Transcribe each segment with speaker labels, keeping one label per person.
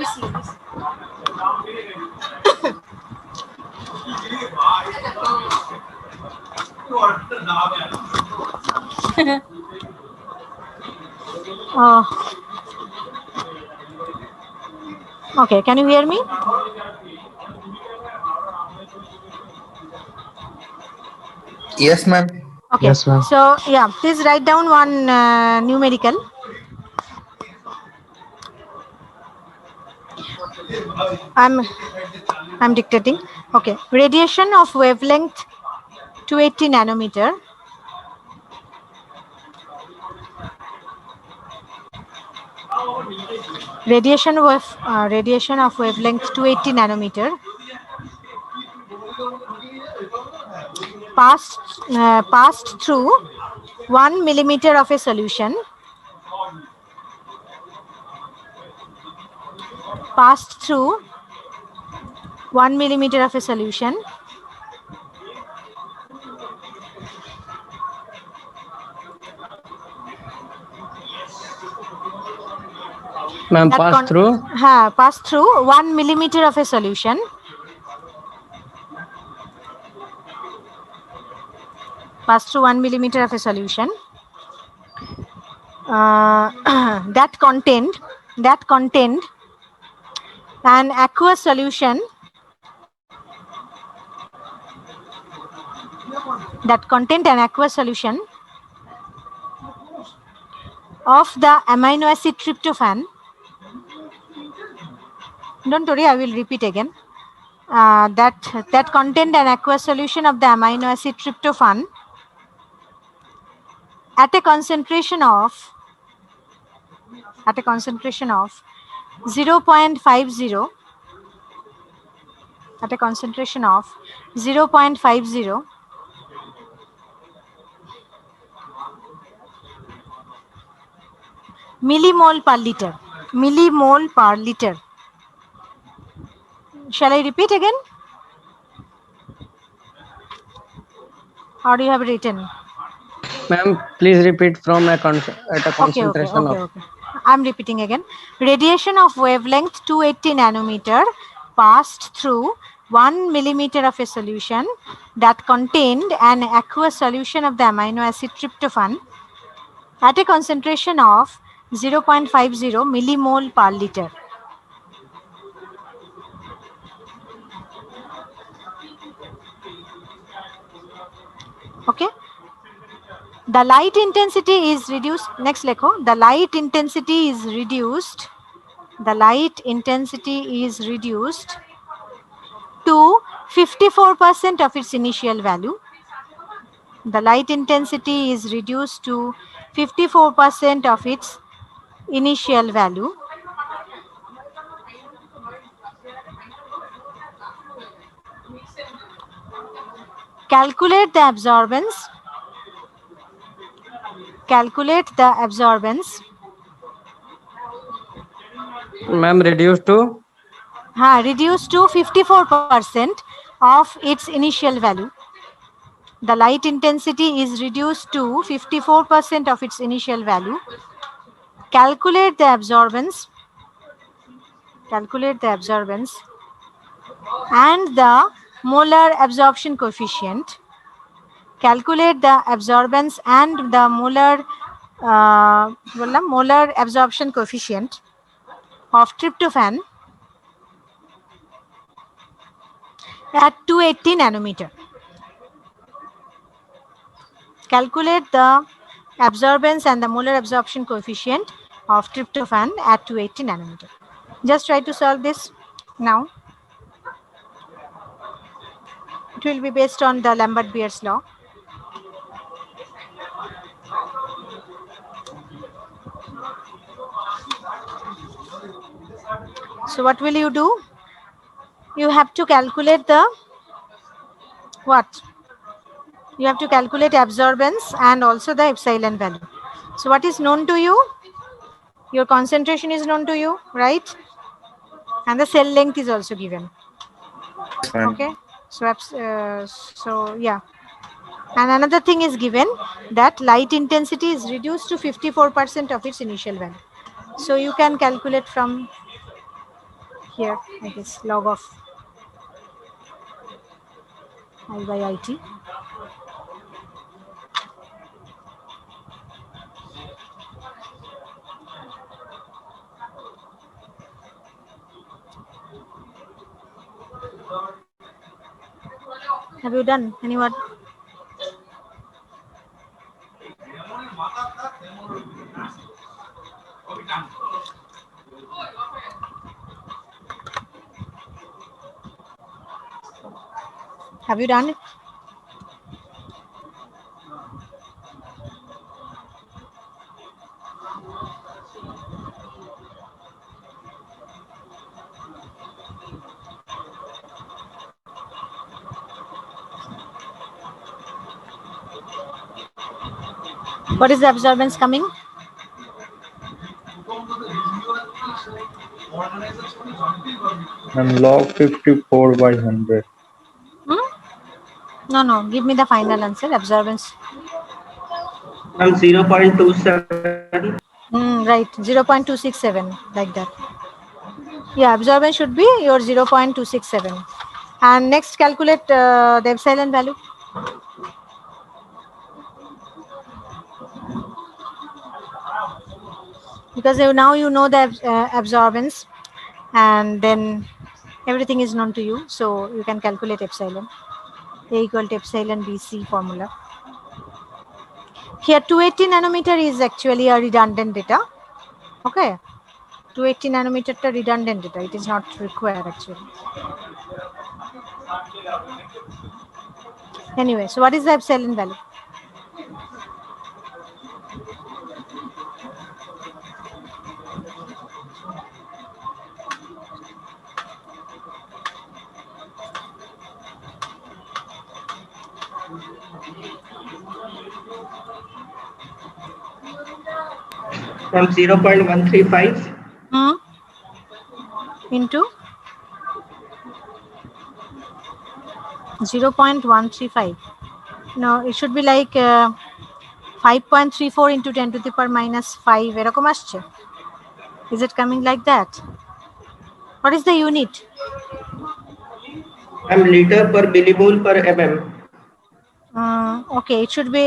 Speaker 1: me see this. Okay, can you hear me?
Speaker 2: Yes, ma'am.
Speaker 1: Okay.
Speaker 3: Yes, ma'am.
Speaker 1: So yeah, please write down one numerical. I'm dictating. Okay. Radiation of wavelength 280 nanometer. Radiation of wavelength 280 nanometer passed through 1 millimeter of a solution. Passed through 1 millimeter of a solution.
Speaker 4: Ma'am, pass through.
Speaker 1: Passed through 1 millimeter of a solution. Passed through 1 millimeter of a solution. That contained an aqueous solution of the amino acid tryptophan. Don't worry, I will repeat again. That contained an aqueous solution of the amino acid tryptophan at a concentration of 0.50 at a concentration of 0.50 millimole per liter. Millimole per liter. Shall I repeat again? Or do you have written?
Speaker 4: Ma'am, please repeat from at a concentration of.
Speaker 1: Okay. I'm repeating again. Radiation of wavelength 280 nanometer passed through 1 millimeter of a solution that contained an aqueous solution of the amino acid tryptophan at a concentration of 0.50 millimole per liter. Okay. The light intensity is reduced. Next, Lekho. The light intensity is reduced. The light intensity is reduced to 54% of its initial value. The light intensity is reduced to 54% of its initial value. Calculate the absorbance.
Speaker 4: Ma'am, reduced to.
Speaker 1: Reduced to 54% of its initial value. The light intensity is reduced to 54% of its initial value. Calculate the absorbance. And the molar absorption coefficient. Calculate the absorbance and the molar absorption coefficient of tryptophan at 280 nanometer. Calculate the absorbance and the molar absorption coefficient of tryptophan at 280 nanometer. Just try to solve this now. It will be based on the Lambert-Beer's law. So what will you do? You have to calculate the what? You have to calculate absorbance and also the epsilon value. So what is known to you? Your concentration is known to you, right? And the cell length is also given. Okay. So yeah. And another thing is given that light intensity is reduced to 54% of its initial value. So you can calculate from here, I guess, log of I by IT. Have you done anyone? Have you done it? What is the absorbance coming?
Speaker 2: And log 54 by 100.
Speaker 1: No. Give me the final answer. Absorbance.
Speaker 3: Ma'am, 0.27.
Speaker 1: Right. 0.267, like that. Yeah, absorbance should be your 0.267. And next, calculate the epsilon value. Because now you know the absorbance, and then everything is known to you, so you can calculate epsilon. A equal to epsilon BC formula. Here 280 nanometer is actually a redundant data. Okay, 280 nanometer to redundant data. It is not required actually. Anyway, so what is the epsilon value?
Speaker 3: Ma'am, 0.135.
Speaker 1: Into 0.135. No, it should be like 5.34 into 10 to the power minus 5 এরকম আসছে. Is it coming like that? What is the unit?
Speaker 3: Ma'am, liter per millimole per mm.
Speaker 1: Okay, it should be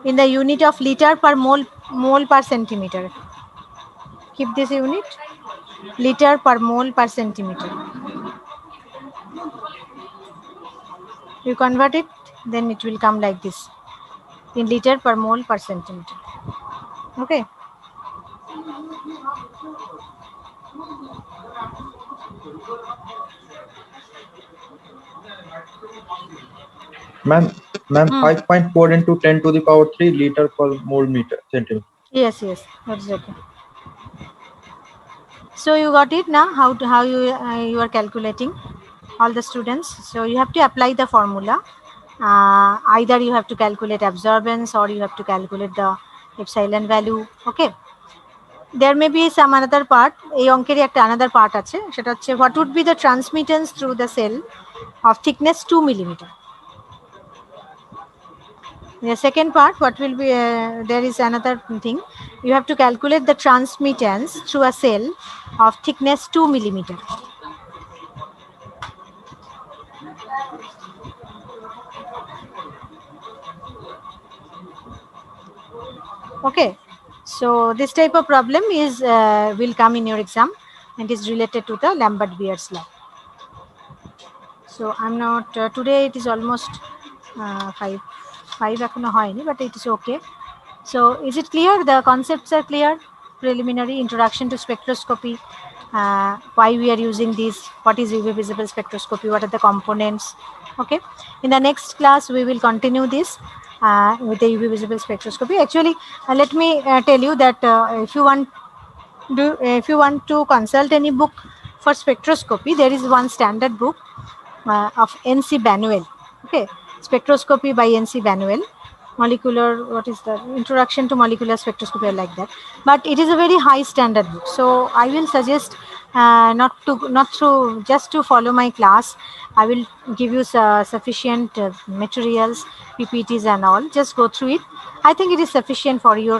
Speaker 1: in the unit of liter per mole per centimeter. Keep this unit, liter per mole per centimeter. You convert it, then it will come like this, in liter per mole per centimeter. Okay.
Speaker 2: Ma'am, 5.4 into 10 to the power 3 liter per mole meter centimeter.
Speaker 1: Yes, that's okay. So you got it now, how you are calculating, all the students. So you have to apply the formula. Either you have to calculate absorbance or you have to calculate the epsilon value. Okay, there may be some another part. এই অঙ্কেরই একটা another part আছে, সেটা হচ্ছে what would be the transmittance through the cell of thickness 2 millimeter. The second part, what will be, there is another thing. You have to calculate the transmittance through a cell of thickness 2 millimeter. Okay, so this type of problem is will come in your exam and is related to the Lambert-Beer's law. So I'm not today it is almost 5 এখনো হয়নি, but it is okay. So is it clear? The concepts are clear. Preliminary introduction to spectroscopy, why we are using this, what is UV visible spectroscopy, what are the components. Okay, in the next class we will continue this with the UV visible spectroscopy. Actually, let me tell you that if you want to consult any book for spectroscopy, there is one standard book of NC Banuel. Okay, spectroscopy by NC Banuel. Molecular, what is the introduction to molecular spectroscopy, or like that. But it is a very high standard book, so I will suggest not through just to follow my class. I will give you sufficient materials, PPTs and all. Just go through it. I think it is sufficient for your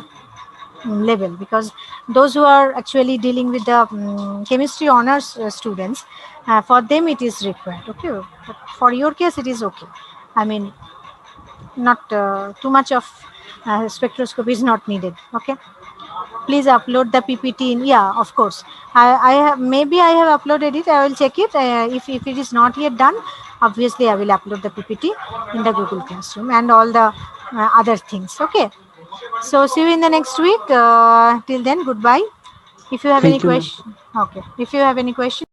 Speaker 1: level, because those who are actually dealing with the chemistry honors students, for them it is required. Okay, but for your case it is okay. I mean, not too much of spectroscopy is not needed. Okay, please upload the PPT in, yeah, of course. I have, maybe I have uploaded it. I will check it. If it is not yet done, obviously I will upload the PPT in the Google Classroom and all the other things. Okay. So see you in the next week. Till then, goodbye. If you have any
Speaker 4: Thank you, ma'am.
Speaker 1: question, okay. If you have any question.